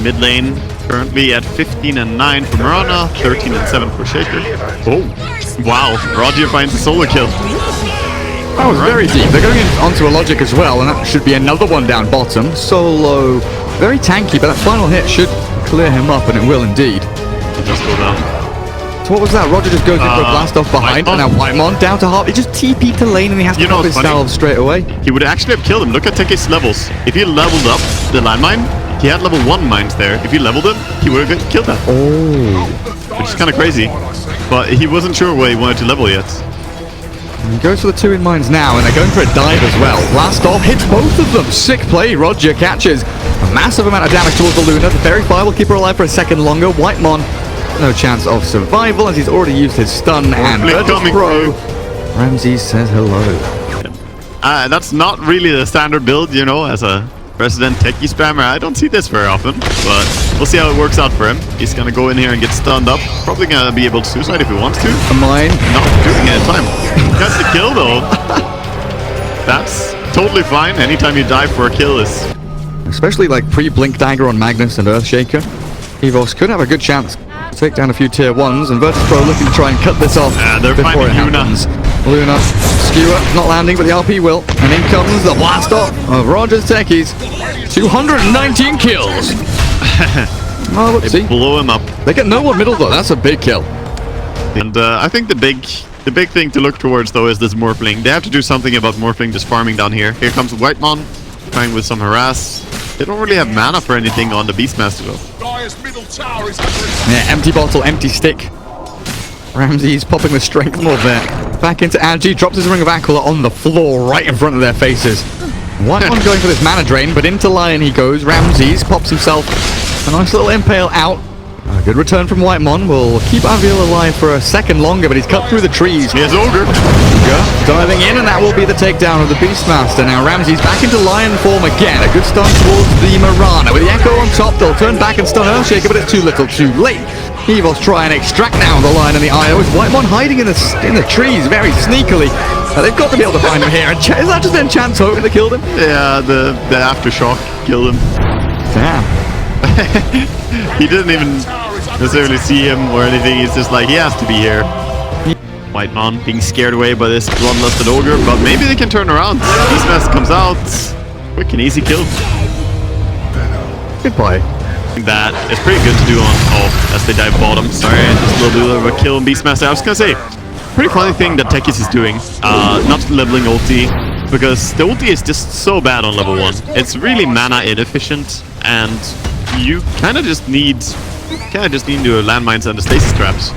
Mid lane currently at 15 and 9 for Mirana, 13 and 7 for Shaker. Oh, wow. Roger finds a solo kill. That was very deep. They're going onto a logic as well, and that should be another one down bottom. Solo, very tanky, but that final hit should clear him up, and it will indeed. Just go down. So what was that? Roger just goes in for a blast off behind, and now Whitemon down to half. He just TP'd to lane, and he has to pop his salve straight away. He would actually have killed him. Look at Teke's levels. If he leveled up the landmine, he had level 1 mines there. If he leveled them, he would have killed that. Oh. Which is kind of crazy. But he wasn't sure where he wanted to level yet. And he goes for the 2 in mines now, and they're going for a dive as well. Blast off, hits both of them. Sick play. Roger catches a massive amount of damage towards the Luna. The Fairy Fire will keep her alive for a second longer. Whitemon, no chance of survival as he's already used his stun. And Virtus Pro, Ramsey says hello. That's not really the standard build, you know, as a resident techie spammer. I don't see this very often, but we'll see how it works out for him. He's gonna go in here and get stunned up. Probably gonna be able to suicide if he wants to. A mine. Not doing it in time. That's the kill though. That's totally fine. Anytime you dive for a kill is... Especially like pre-blink dagger on Magnus and Earthshaker. EVOS could have a good chance to take down a few tier 1s, and Virtus Pro looking to try and cut this off before it happens. Luna, skewer, not landing, but the RP will. And in comes the blast off of Roger's techies. 219 kills. Oh, let's see. Blow him up. They get no one middle though. That's a big kill. And I think the big thing to look towards though is this Morphling. They have to do something about Morphling just farming down here. Here comes Whitemon, trying with some harass. They don't really have mana for anything on the Beastmaster though. Yeah, empty bottle, empty stick. Ramsey's popping the strength move there. Back into Agi, drops his Ring of Aquila on the floor right in front of their faces. Whitemon going for this mana drain, but into Lion he goes. Ramsey's pops himself a nice little impale out. A good return from Whitemon. Will keep Aviel alive for a second longer, but he's cut through the trees. He has Ogre. Diving in, and that will be the takedown of the Beastmaster. Now Ramsey's back into Lion form again. A good start towards the Mirana. With the Echo on top, they'll turn back and stun Earthshaker, but it's too little too late. EVOS try and extract now the Lion and the Io. With Whitemon hiding in the trees very sneakily. They've got to be able to find him here. And is that just Enchant's Hope that killed him? Yeah, the aftershock killed him. Damn. He didn't even necessarily see him or anything. He's just like, he has to be here. Whitemon being scared away by this bloodlusted ogre, but maybe they can turn around. Beastmaster comes out. Quick and easy kill. Good play. That is pretty good to do on... Oh, as they dive bottom. Sorry, just a little bit of a kill on Beastmaster. I was gonna say, pretty funny thing that Tekis is doing. Not leveling ulti, because the ulti is just so bad on level 1. It's really mana inefficient, and you kind of just need your landmines and the stasis traps.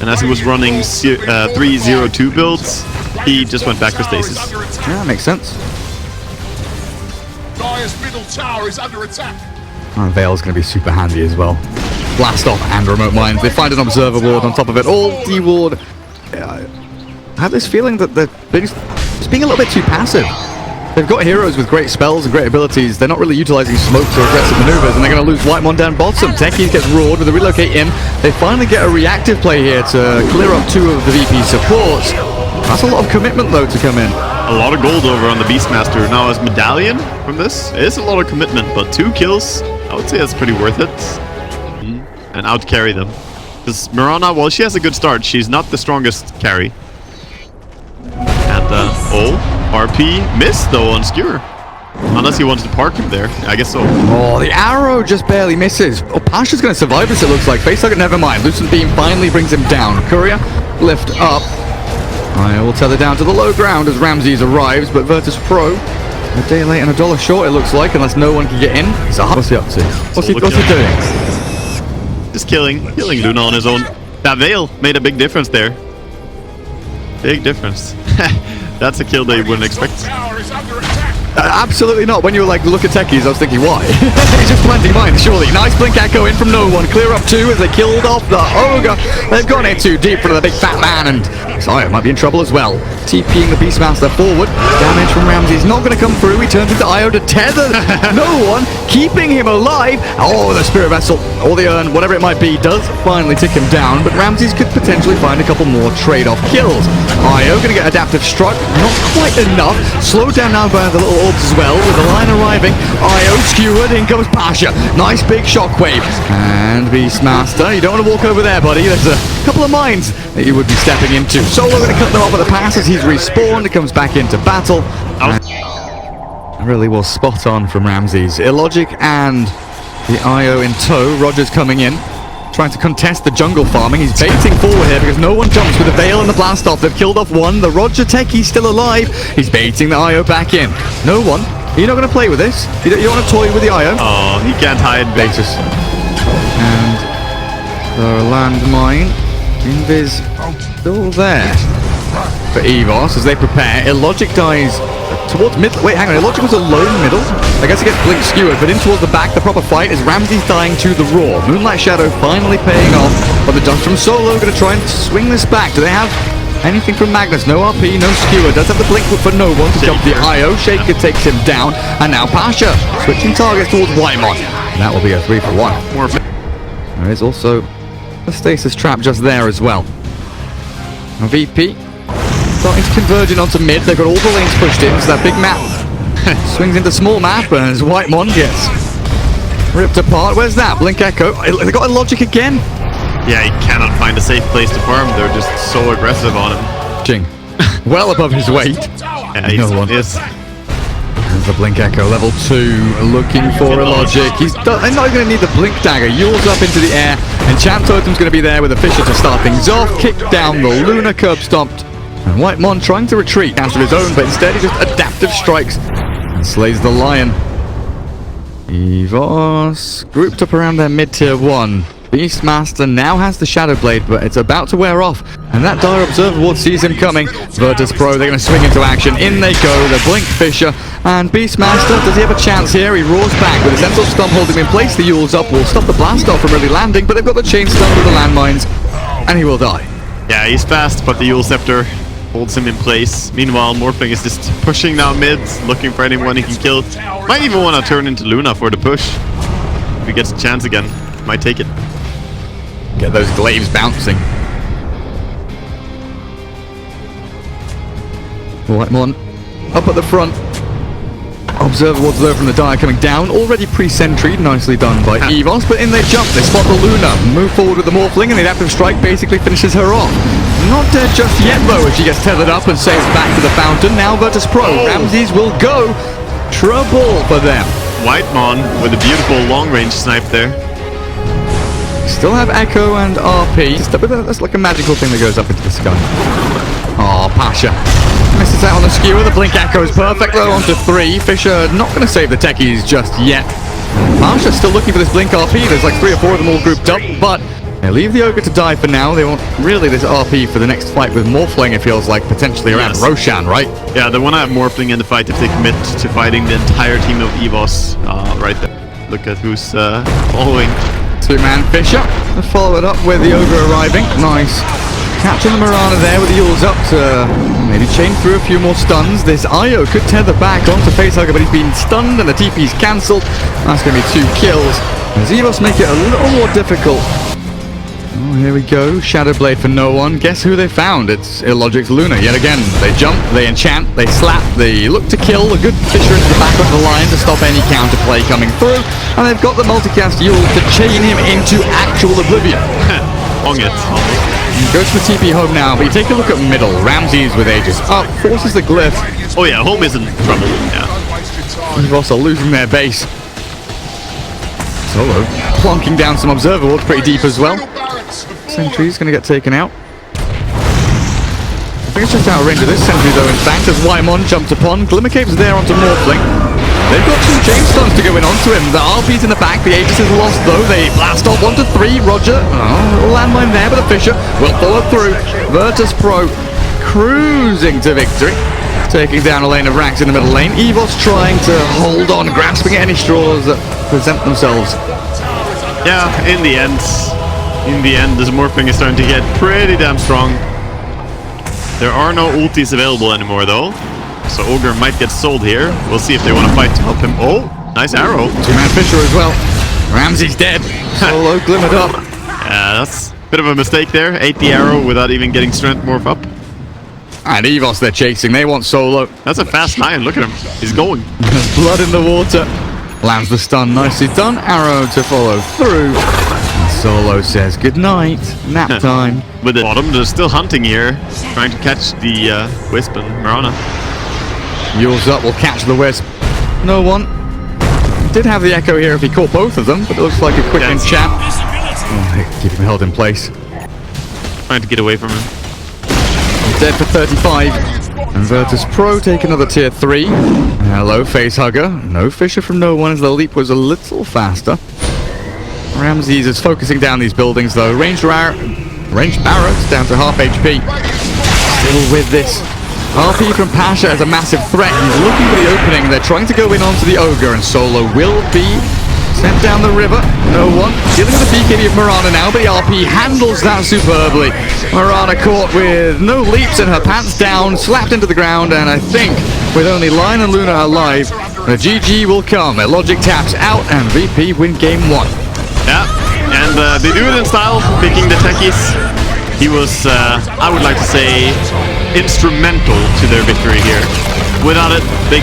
And as he was running 3-0-2 builds, he just went back for stasis. Yeah, that makes sense. Dire's middle tower is under attack. And Veil's going to be super handy as well. Blast off and remote mines. They find an observer ward on top of it. All D-ward. I have this feeling that they're just being a little bit too passive. They've got heroes with great spells and great abilities. They're not really utilizing smokes or aggressive maneuvers, and they're going to lose Whitemon down bottom. Techies gets roared with a relocate in. They finally get a reactive play here to clear up 2 of the VP supports. That's a lot of commitment though to come in. A lot of gold over on the Beastmaster. Now as Medallion from this, it is a lot of commitment, but 2 kills, I would say that's pretty worth it. And out-carry them. Because Mirana, while she has a good start, she's not the strongest carry. And, RP missed though on Skewer. Unless he wants to park him there. I guess so. Oh, the arrow just barely misses. Oh, Pasha's going to survive this, it looks like. Face target, never mind. Lucent Beam finally brings him down. Courier, lift up. I will tether down to the low ground as Ramsey's arrives, but Virtus Pro, a day late and $1 short, it looks like, unless no one can get in. What's he up to? What's he doing? Just killing Luna on his own. That Veil made a big difference there. Big difference. That's a kill that you wouldn't expect. Absolutely not. When you were like, look at techies, I was thinking, why? He's just planting mines, surely. Nice blink echo in from no one. Clear up 2 as they killed off the ogre. They've gone in too deep for the big fat man, and Xayah might be in trouble as well. TPing the Beastmaster forward. Damage from Ramsey is not going to come through. He turns into Io to tether no one, keeping him alive. Oh, the Spirit Vessel, or the Urn, whatever it might be, does finally tick him down, but Ramses could potentially find a couple more trade-off kills. Io going to get Adaptive Struck, not quite enough. Slowed down now by the little orbs as well, with the line arriving. Io skewered, in comes Pasha. Nice big shockwave. And Beastmaster, you don't want to walk over there, buddy. There's a couple of mines that you would be stepping into. Solo going to cut them off at the pass as he's respawned. It comes back into battle. Really was spot on from Ramses. Illogic and the IO in tow. Roger's coming in, trying to contest the jungle farming. He's baiting forward here because no one jumps with the Veil and the blast off. They've killed off one. The Roger Techie's still alive. He's baiting the IO back in. No one. You're not going to play with this? You don't want to toy with the IO? Oh, he can't hide. Basis. And the landmine. Invis still there for EVOS as they prepare. Illogic dies towards mid. Wait, hang on. Illogic was alone middle. I guess he gets blink skewered, but in towards the back, the proper fight is Ramsey's dying to the Roar. Moonlight Shadow finally paying off, but the dust from Solo going to try and swing this back. Do they have anything from Magnus? No RP, no skewer. Does have the blink, but for no one to jump the IO. Shaker takes him down, and now Pasha switching targets towards Whitemon. And that will be a 3-for-1. There is also a stasis trap just there as well. Now VP starting to converge in onto mid. They've got all the lanes pushed in, so that big map swings into small map, and as Whitemon gets ripped apart. Where's that? Blink Echo. They got a logic again. Yeah, he cannot find a safe place to farm. They're just so aggressive on him. Well above his weight. Yeah, he's, no one. Yes. There's the Blink Echo, level 2, looking for a logic. They're not going to need the Blink Dagger. Yule's up into the air, and Champ Totem's going to be there with a Fisher to start things off. Kick down the Luna, curb stomped. And Whitemon trying to retreat out of his own, but instead he just adaptive strikes and slays the Lion. EVOS grouped up around their mid-tier 1. Beastmaster now has the Shadow Blade, but it's about to wear off, and that Dire Observer Ward sees him coming. Virtus Pro, they're going to swing into action. In they go, the Blink Fisher, and Beastmaster, does he have a chance here? He roars back with a Sentinel Stomp holding him in place. The Yule's up will stop the blast off from really landing, but they've got the Chain Stun with the landmines, and he will die. Yeah, he's fast, but the Yule Scepter holds him in place. Meanwhile, Morphling is just pushing down mid, looking for anyone he can kill. Might even want to turn into Luna for the push. If he gets a chance again, might take it. Get those glaives bouncing. Whitemon up at the front. Observer Wards though from the Dire coming down. Already pre-sentryed, nicely done by EVOS, but in they jump. They spot the Luna. Move forward with the Morphling, and the Adaptive Strike basically finishes her off. Not dead just yet though, as she gets tethered up and saves back to the fountain. Now Virtus Pro. Ramses will go. Trouble for them. Whitemon with a beautiful long-range snipe there. Still have Echo and RP. That's like a magical thing that goes up into the sky. Oh, Pasha misses out on the skewer. The Blink Echo is perfect though, onto 3. Fisher not going to save the techies just yet. Pasha still looking for this Blink RP. There's like 3 or 4 of them all grouped up, but they leave the Ogre to die for now. They want really this RP for the next fight with Morphling, it feels like, potentially around Roshan, right? Yeah, they want to have Morphling in the fight if they commit to fighting the entire team of EVOS right there. Look at who's following. 2-man Fisher. Let's follow it up with the Ogre arriving. Nice. Catching the Mirana there with the Yules up to maybe chain through a few more stuns. This Io could tether back onto Facehugger, but he's been stunned and the TP's cancelled. That's going to be 2 kills. As EVOS make it a little more difficult. Oh, here we go. Shadow Blade for no one. Guess who they found? It's Illogic's Luna yet again. They jump, they enchant, they slap, they look to kill. A good Fisher into the back of the line to stop any counterplay coming through. And they've got the multicast Yule to chain him into actual oblivion. On it. Goes for TP home now, but you take a look at middle. Ramses with Aegis up, forces the glyph. Oh yeah, home is in trouble. Yeah. EVOS are losing their base. Solo plonking down some Observer Wards pretty deep as well. Sentry's going to get taken out. I think it's just out of range of this Sentry though, in fact, as Whitemon jumps upon. Glimmercape's there onto Morphling. They've got 2 chain stuns to go in onto him. The RP's in the back, the Aegis is lost though. They blast off 1 to 3. Roger, landmine there, but the Fisher will follow through. Virtus Pro cruising to victory. Taking down a lane of Rax in the middle lane. EVOS trying to hold on, grasping at any straws that present themselves. Yeah, in the end, this Morphling is starting to get pretty damn strong. There are no ultis available anymore, though. So Ogre might get sold here. We'll see if they want to fight to help him. Oh, nice arrow. Two-man Fisher as well. Ramsey's dead. Solo glimmered up. Yeah, that's a bit of a mistake there. Ate the arrow without even getting strength morph up. And EVOS they're chasing. They want Solo. That's a fast 9. Look at him. He's going. There's blood in the water. Lands the stun. Nicely done. Arrow to follow through. And Solo says goodnight. Nap time. With the bottom, they're still hunting here. Trying to catch the Wisp and Marana. Yours up will catch the Wisp. No one. Did have the Echo here if he caught both of them, but it looks like a quick and champ. Oh, keep him held in place. Trying to get away from him. Dead for 35. And Virtus Pro take another tier 3. Hello, face hugger. No Fisher from no one as the leap was a little faster. Ramses is focusing down these buildings though. Ranged Barracks down to half HP. Still with this. RP from Pasha is a massive threat. He's looking for the opening. They're trying to go in onto the Ogre, and Solo will be sent down the river. No one. Dealing with the BKB of Marana now, but the RP handles that superbly. Marana caught with no leaps and her pants down, slapped into the ground, and I think with only Lion and Luna alive, the GG will come. Logic taps out, and VP win game 1. Yeah, and they do it in style, picking the techies. He was, I would like to say, instrumental to their victory here. Without it, they